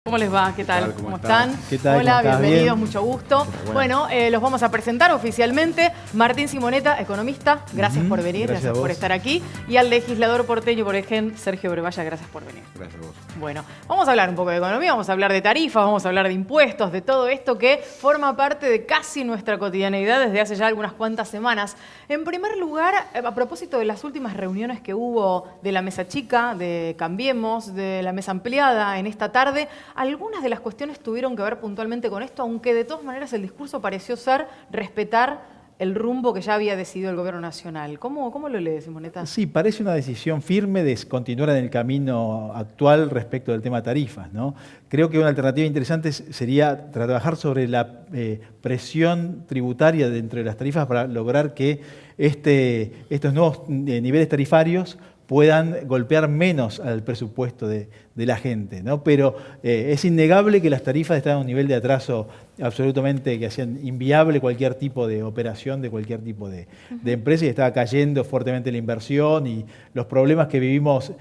¿Cómo les va? ¿Qué tal? ¿Cómo están? ¿Qué tal? Hola, ¿Cómo bienvenidos, bien? mucho gusto. Bueno, los vamos a presentar oficialmente. Martín Simonetta, economista, gracias por venir, gracias por estar aquí. Y al legislador porteño por ejemplo, Sergio Brevalla, gracias por venir. Gracias a vos. Bueno, vamos a hablar un poco de economía, vamos a hablar de tarifas, vamos a hablar de impuestos, de todo esto que forma parte de casi nuestra cotidianeidad desde hace ya algunas cuantas semanas. En primer lugar, a propósito de las últimas reuniones que hubo de la mesa chica, de Cambiemos, de la mesa ampliada en esta tarde, algunas de las cuestiones tuvieron que ver puntualmente con esto, aunque de todas maneras el discurso pareció ser respetar el rumbo que ya había decidido el gobierno nacional. ¿Cómo lo lees, Simonetta? Sí, parece una decisión firme de continuar en el camino actual respecto del tema tarifas, ¿no? Creo que una alternativa interesante sería trabajar sobre la presión tributaria dentro de las tarifas para lograr que estos nuevos niveles tarifarios puedan golpear menos al presupuesto de la gente, ¿no? Pero es innegable que las tarifas están a un nivel de atraso absolutamente que hacían inviable cualquier tipo de operación de cualquier tipo de empresa, y estaba cayendo fuertemente la inversión y los problemas que vivimos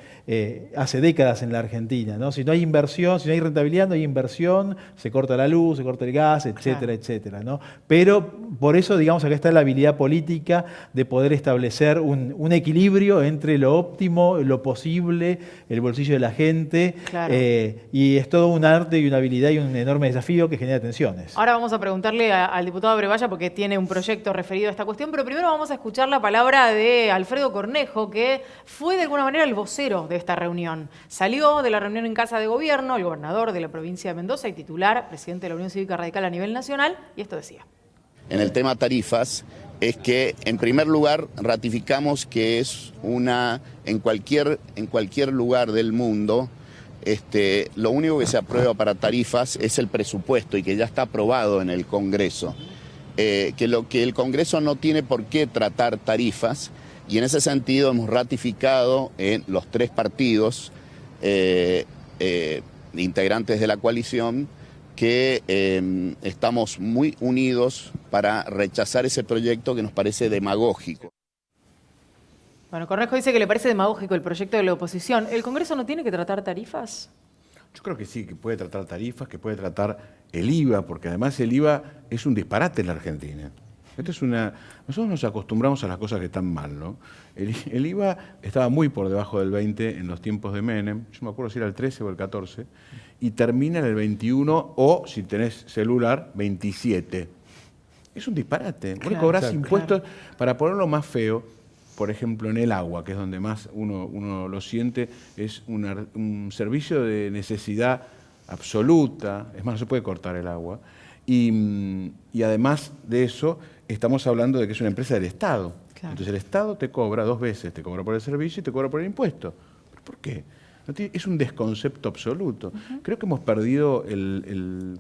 hace décadas en la Argentina, ¿no? Si no hay inversión, si no hay rentabilidad, no hay inversión, se corta la luz, se corta el gas, etcétera, claro, etcétera, ¿no? Pero por eso, digamos, acá está la habilidad política de poder establecer un equilibrio entre lo óptimo, lo posible, el bolsillo de la gente, claro. Y es todo un arte y una habilidad y un enorme desafío que genera tensiones. Ahora vamos a preguntarle al diputado Brevalla porque tiene un proyecto referido a esta cuestión, pero primero vamos a escuchar la palabra de Alfredo Cornejo, que fue de alguna manera el vocero de esta reunión. Salió de la reunión en Casa de Gobierno, el gobernador de la provincia de Mendoza y titular, presidente de la Unión Cívica Radical a nivel nacional, y esto decía. En el tema tarifas es que, en primer lugar, ratificamos que es en cualquier lugar del mundo, lo único que se aprueba para tarifas es el presupuesto y que ya está aprobado en el Congreso. Que el Congreso no tiene por qué tratar tarifas, y en ese sentido hemos ratificado en los tres partidos integrantes de la coalición que estamos muy unidos para rechazar ese proyecto que nos parece demagógico. Bueno, Cornejo dice que le parece demagógico el proyecto de la oposición. ¿El Congreso no tiene que tratar tarifas? Yo creo que sí, que puede tratar tarifas, que puede tratar el IVA, porque además el IVA es un disparate en la Argentina. Nosotros nos acostumbramos a las cosas que están mal, ¿no? El IVA estaba muy por debajo del 20 en los tiempos de Menem, yo me acuerdo si era el 13 o el 14, y termina en el 21 o, si tenés celular, 27. Es un disparate. Vos cobrás impuestos, para ponerlo más feo, por ejemplo, en el agua, que es donde más uno lo siente, es un servicio de necesidad absoluta, es más, no se puede cortar el agua, y además de eso, estamos hablando de que es una empresa del Estado. Claro. Entonces el Estado te cobra dos veces, te cobra por el servicio y te cobra por el impuesto. ¿Pero por qué? Es un desconcepto absoluto. Creo que hemos perdido el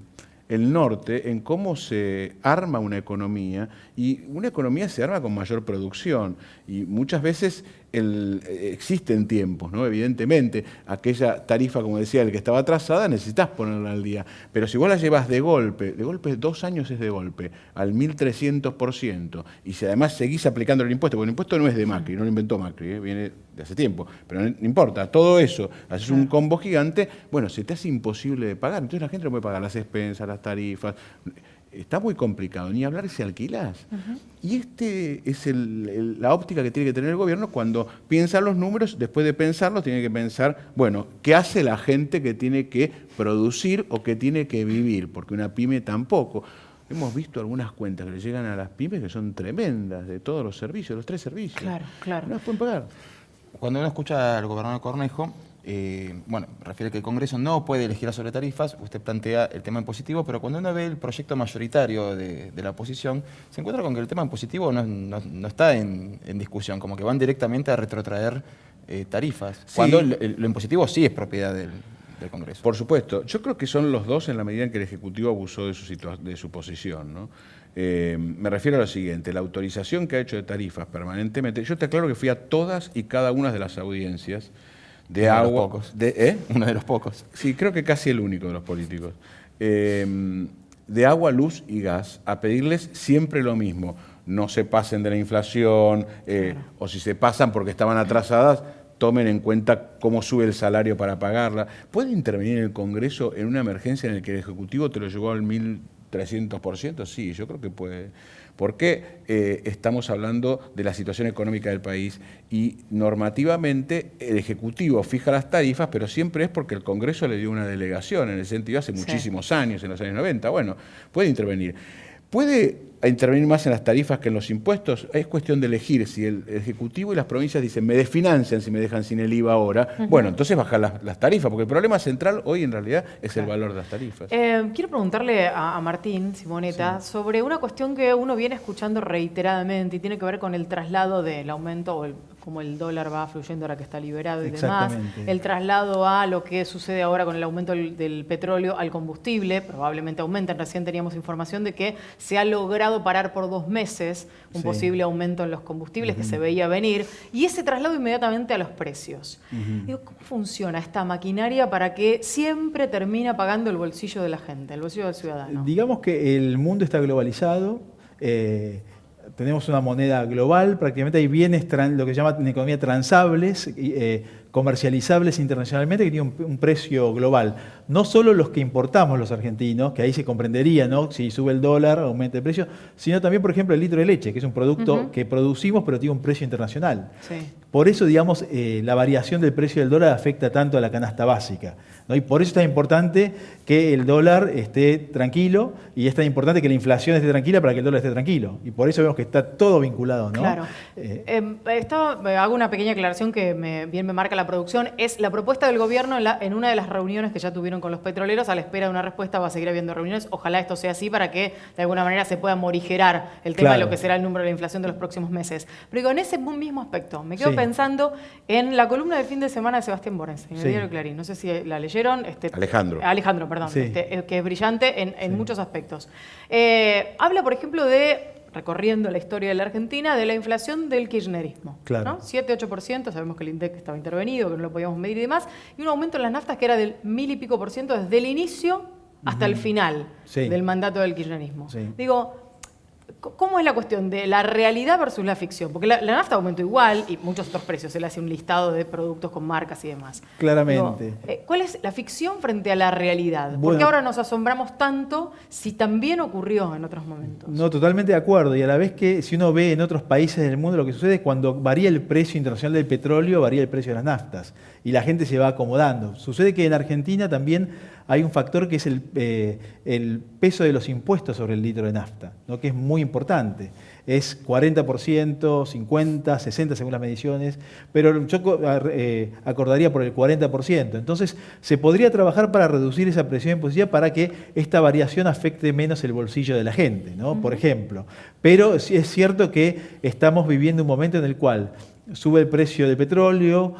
norte en cómo se arma una economía, y una economía se arma con mayor producción, y muchas veces existen tiempos, ¿no? Evidentemente, aquella tarifa, como decía, el que estaba atrasada, necesitas ponerla al día, pero si vos la llevas de golpe 2 años es de golpe, al 1300%, y si además seguís aplicando el impuesto, porque el impuesto no es de Macri, no lo inventó Macri, viene de hace tiempo, pero no importa, todo eso, haces un combo gigante, bueno, se te hace imposible de pagar, entonces la gente no puede pagar las expensas, las tarifas. Está muy complicado, ni hablar si alquilás. Y es la óptica que tiene que tener el gobierno cuando piensa los números. Después de pensarlos, tiene que pensar, bueno, ¿qué hace la gente que tiene que producir o que tiene que vivir? Porque una pyme tampoco. Hemos visto algunas cuentas que le llegan a las pymes que son tremendas, de todos los servicios, los 3 servicios. Claro, claro. No las pueden pagar. Cuando uno escucha al gobernador Cornejo, refiere que el Congreso no puede legislar sobre tarifas, usted plantea el tema impositivo, pero cuando uno ve el proyecto mayoritario de la oposición, se encuentra con que el tema impositivo no está en discusión, como que van directamente a retrotraer tarifas, sí, cuando lo impositivo sí es propiedad del Congreso. Por supuesto. Yo creo que son los dos en la medida en que el Ejecutivo abusó de su posición, ¿no? Me refiero a lo siguiente, la autorización que ha hecho de tarifas permanentemente, yo te aclaro que fui a todas y cada una de las audiencias de agua. Uno de los pocos. Sí, creo que casi el único de los políticos. De agua, luz y gas, a pedirles siempre lo mismo. No se pasen de la inflación, o si se pasan porque estaban atrasadas, tomen en cuenta cómo sube el salario para pagarla. ¿Puede intervenir el Congreso en una emergencia en la que el Ejecutivo te lo llevó al 1.300%? Sí, yo creo que puede. Porque estamos hablando de la situación económica del país y normativamente el Ejecutivo fija las tarifas, pero siempre es porque el Congreso le dio una delegación, en el sentido hace muchísimos años, en los años 90. Bueno, puede intervenir. ¿Puede intervenir más en las tarifas que en los impuestos? Es cuestión de elegir. Si el Ejecutivo y las provincias dicen, me desfinancian si me dejan sin el IVA ahora, bueno, entonces bajar las tarifas, porque el problema central hoy en realidad es el valor de las tarifas. Quiero preguntarle a Martín Simonetta sobre una cuestión que uno viene escuchando reiteradamente y tiene que ver con el traslado del aumento o cómo el dólar va fluyendo ahora que está liberado y demás, el traslado a lo que sucede ahora con el aumento del petróleo al combustible, probablemente aumenten. Recién teníamos información de que se ha logrado parar por 2 meses un posible aumento en los combustibles que se veía venir, y ese traslado inmediatamente a los precios. Digo, ¿cómo funciona esta maquinaria para que siempre termina pagando el bolsillo de la gente, el bolsillo del ciudadano? Digamos que el mundo está globalizado, tenemos una moneda global, prácticamente hay bienes, lo que se llama en economía transables, comercializables internacionalmente, que tienen un precio global. No solo los que importamos los argentinos, que ahí se comprendería, ¿no? Si sube el dólar, aumenta el precio, sino también, por ejemplo, el litro de leche, que es un producto que producimos, pero tiene un precio internacional. Sí. Por eso, digamos, la variación del precio del dólar afecta tanto a la canasta básica, ¿no? Y por eso es tan importante que el dólar esté tranquilo, y es tan importante que la inflación esté tranquila para que el dólar esté tranquilo. Y por eso vemos que está todo vinculado, ¿no? Claro. Hago una pequeña aclaración que bien me marca la producción. Es la propuesta del gobierno en una de las reuniones que ya tuvieron con los petroleros. A la espera de una respuesta va a seguir habiendo reuniones. Ojalá esto sea así para que de alguna manera se pueda morigerar el tema de lo que será el número de la inflación de los próximos meses. Pero digo, en ese mismo aspecto, me quedo pensando en la columna del fin de semana de Sebastián Borges, en el diario Clarín. No sé si la leyeron. Alejandro, perdón, que es brillante en muchos aspectos. Habla, por ejemplo, recorriendo la historia de la Argentina, de la inflación del kirchnerismo. Claro. ¿No? 7-8%, sabemos que el INDEC estaba intervenido, que no lo podíamos medir y demás, y un aumento en las naftas que era del 1000 y pico % desde el inicio hasta el final del mandato del kirchnerismo. Sí. Digo, ¿cómo es la cuestión de la realidad versus la ficción? Porque la nafta aumentó igual y muchos otros precios. Él hace un listado de productos con marcas y demás. Claramente. Digo, ¿cuál es la ficción frente a la realidad? ¿Por qué ahora nos asombramos tanto si también ocurrió en otros momentos? No, totalmente de acuerdo. Y a la vez que si uno ve en otros países del mundo, lo que sucede es cuando varía el precio internacional del petróleo, varía el precio de las naftas. Y la gente se va acomodando. Sucede que en Argentina también hay un factor que es el peso de los impuestos sobre el litro de nafta, ¿no? Que es muy importante. Es 40%, 50%, 60% según las mediciones, pero yo acordaría por el 40%. Entonces, se podría trabajar para reducir esa presión impositiva para que esta variación afecte menos el bolsillo de la gente, ¿no? Por ejemplo. Pero sí es cierto que estamos viviendo un momento en el cual sube el precio del petróleo,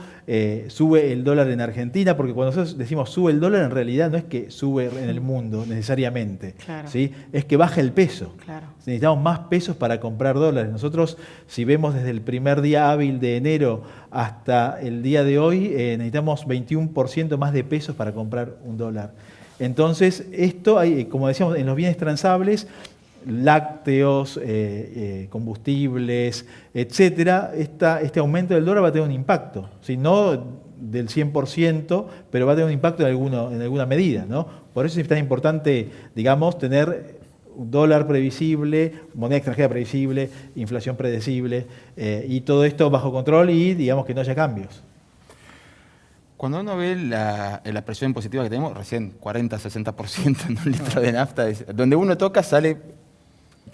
sube el dólar en Argentina, porque cuando nosotros decimos sube el dólar, en realidad no es que sube en el mundo necesariamente, ¿sí? Es que baja el peso. Claro. Necesitamos más pesos para comprar dólares. Nosotros, si vemos desde el primer día hábil de enero hasta el día de hoy, necesitamos 21% más de pesos para comprar un dólar. Entonces, esto hay, como decíamos, en los bienes transables, lácteos, combustibles, etcétera, este aumento del dólar va a tener un impacto, ¿sí? No del 100%, pero va a tener un impacto en alguna medida, ¿no? Por eso es tan importante, digamos, tener un dólar previsible, moneda extranjera previsible, inflación predecible, y todo esto bajo control y, digamos, que no haya cambios. Cuando uno ve la presión impositiva que tenemos, recién 40-60% en un litro de nafta, donde uno toca sale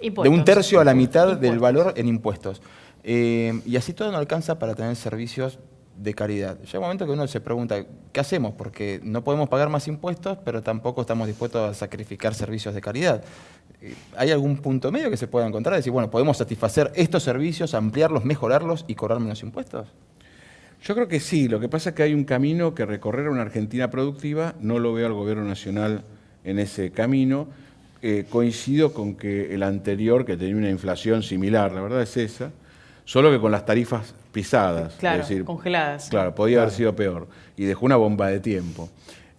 impuestos, de un tercio a la mitad del valor en impuestos. Y así todo no alcanza para tener servicios de calidad. Llega un momento que uno se pregunta, ¿qué hacemos? Porque no podemos pagar más impuestos, pero tampoco estamos dispuestos a sacrificar servicios de calidad. ¿Hay algún punto medio que se pueda encontrar? Decir, bueno, ¿podemos satisfacer estos servicios, ampliarlos, mejorarlos y cobrar menos impuestos? Yo creo que sí. Lo que pasa es que hay un camino que recorrer a una Argentina productiva. No lo veo al gobierno nacional en ese camino. Coincido con que el anterior, que tenía una inflación similar, la verdad es esa, solo que con las tarifas pisadas. Claro, es decir, congeladas. Claro, podía haber sido peor. Y dejó una bomba de tiempo.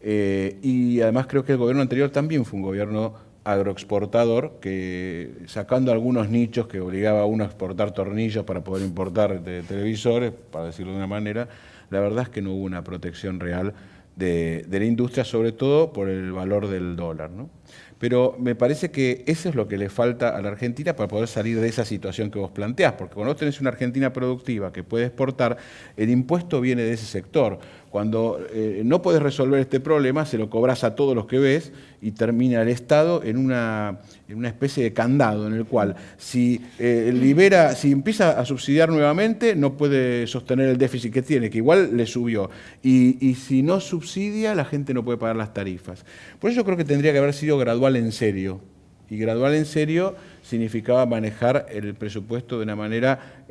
Y además creo que el gobierno anterior también fue un gobierno agroexportador, que sacando algunos nichos que obligaba a uno a exportar tornillos para poder importar televisores, para decirlo de una manera, la verdad es que no hubo una protección real de la industria, sobre todo por el valor del dólar, ¿no? Pero me parece que eso es lo que le falta a la Argentina para poder salir de esa situación que vos planteás, porque cuando vos tenés una Argentina productiva que puede exportar, el impuesto viene de ese sector. Cuando no podés resolver este problema, se lo cobras a todos los que ves y termina el Estado en una especie de candado en el cual si empieza a subsidiar nuevamente, no puede sostener el déficit que tiene, que igual le subió. Y si no subsidia, la gente no puede pagar las tarifas. Por eso yo creo que tendría que haber sido gradual en serio. Y gradual en serio significaba manejar el presupuesto de una manera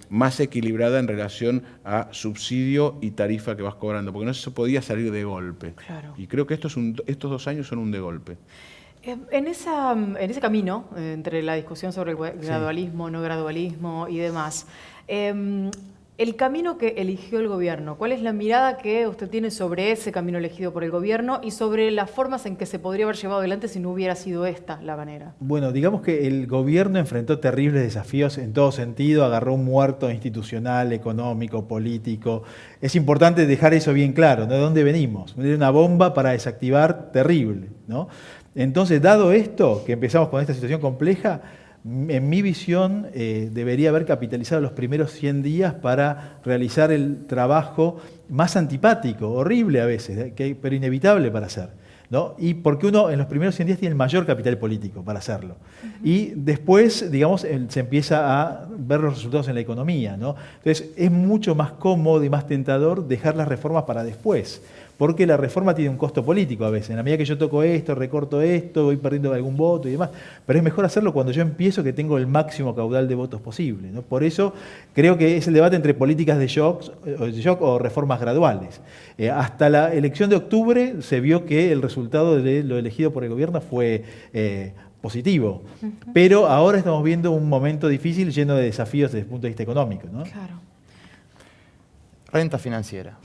más equilibrada en relación a subsidio y tarifa que vas cobrando, porque no se podía salir de golpe. Claro. Y creo que estos 2 años son un de golpe. En ese camino, entre la discusión sobre el gradualismo, no gradualismo y demás, el camino que eligió el gobierno, ¿cuál es la mirada que usted tiene sobre ese camino elegido por el gobierno y sobre las formas en que se podría haber llevado adelante si no hubiera sido esta la manera? Bueno, digamos que el gobierno enfrentó terribles desafíos en todo sentido, agarró un muerto institucional, económico, político. Es importante dejar eso bien claro, ¿no? ¿De dónde venimos? Era una bomba para desactivar terrible, ¿no? Entonces, dado esto, que empezamos con esta situación compleja, en mi visión, debería haber capitalizado los primeros 100 días para realizar el trabajo más antipático, horrible a veces, pero inevitable para hacer, ¿no? Y porque uno en los primeros 100 días tiene el mayor capital político para hacerlo. Y después, digamos, se empieza a ver los resultados en la economía, ¿no? Entonces, es mucho más cómodo y más tentador dejar las reformas para después. Porque la reforma tiene un costo político a veces. En la medida que yo toco esto, recorto esto, voy perdiendo algún voto y demás. Pero es mejor hacerlo cuando yo empiezo que tengo el máximo caudal de votos posible, ¿no? Por eso creo que es el debate entre políticas de shock o reformas graduales. Hasta la elección de octubre se vio que el resultado de lo elegido por el gobierno fue positivo. Pero ahora estamos viendo un momento difícil lleno de desafíos desde el punto de vista económico, ¿no? Claro. Renta financiera.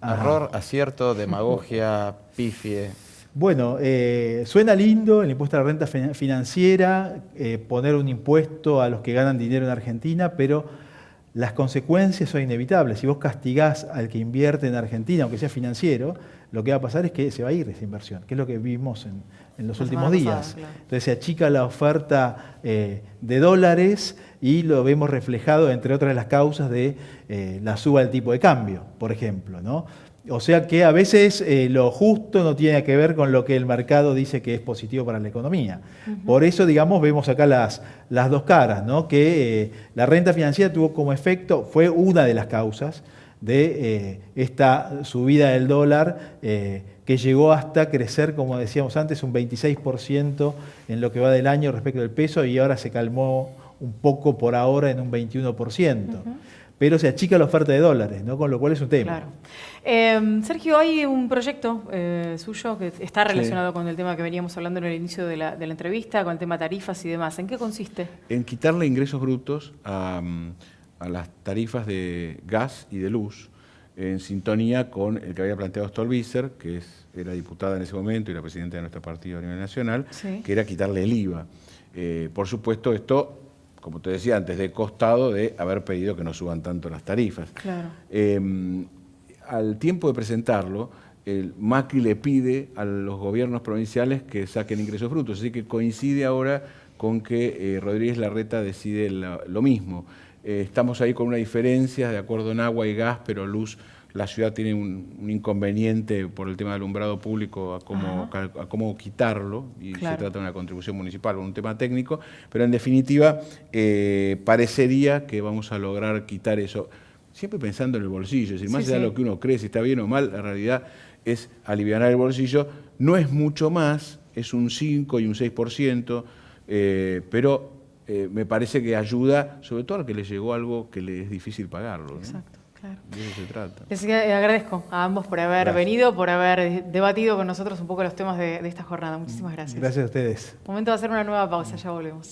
Error, acierto, demagogia, pifie. Bueno, suena lindo el impuesto a la renta financiera, poner un impuesto a los que ganan dinero en Argentina, pero las consecuencias son inevitables. Si vos castigás al que invierte en Argentina, aunque sea financiero, lo que va a pasar es que se va a ir esa inversión, que es lo que vimos en los últimos días. Claro. Entonces se achica la oferta de dólares y lo vemos reflejado, entre otras las causas, de la suba del tipo de cambio, por ejemplo, ¿no? O sea que a veces lo justo no tiene que ver con lo que el mercado dice que es positivo para la economía. Por eso, digamos, vemos acá las dos caras, ¿no? Que la renta financiera tuvo como efecto, fue una de las causas de esta subida del dólar, que llegó hasta crecer, como decíamos antes, un 26% en lo que va del año respecto del peso, y ahora se calmó un poco por ahora en un 21%. Pero se achica la oferta de dólares, ¿no? Con lo cual es un tema. Claro. Sergio, hay un proyecto suyo que está relacionado con el tema que veníamos hablando en el inicio de la entrevista, con el tema tarifas y demás. ¿En qué consiste? En quitarle ingresos brutos a las tarifas de gas y de luz, en sintonía con el que había planteado Stolbizer, que era diputada en ese momento y la presidenta de nuestro partido a nivel nacional, Sí. que era quitarle el IVA. Por supuesto, esto, como te decía antes, de costado de haber pedido que no suban tanto las tarifas. Claro. Al tiempo de presentarlo, el Macri le pide a los gobiernos provinciales que saquen ingresos brutos, así que coincide ahora con que Rodríguez Larreta decide lo mismo. Estamos ahí con una diferencia de acuerdo en agua y gas, pero luz, la ciudad tiene un inconveniente por el tema del alumbrado público a cómo quitarlo, y Claro. se trata de una contribución municipal con un tema técnico, pero en definitiva parecería que vamos a lograr quitar eso, siempre pensando en el bolsillo, es decir, más allá de lo que uno cree, si está bien o mal, la realidad es aliviar el bolsillo, no es mucho más, es un 5 y un 6%, pero me parece que ayuda, sobre todo al que le llegó algo que le es difícil pagarlo, ¿no? Exacto, claro. De eso se trata. Les agradezco a ambos por haber venido, por haber debatido con nosotros un poco los temas de esta jornada. Muchísimas gracias. Gracias a ustedes. Momento de hacer una nueva pausa, ya volvemos.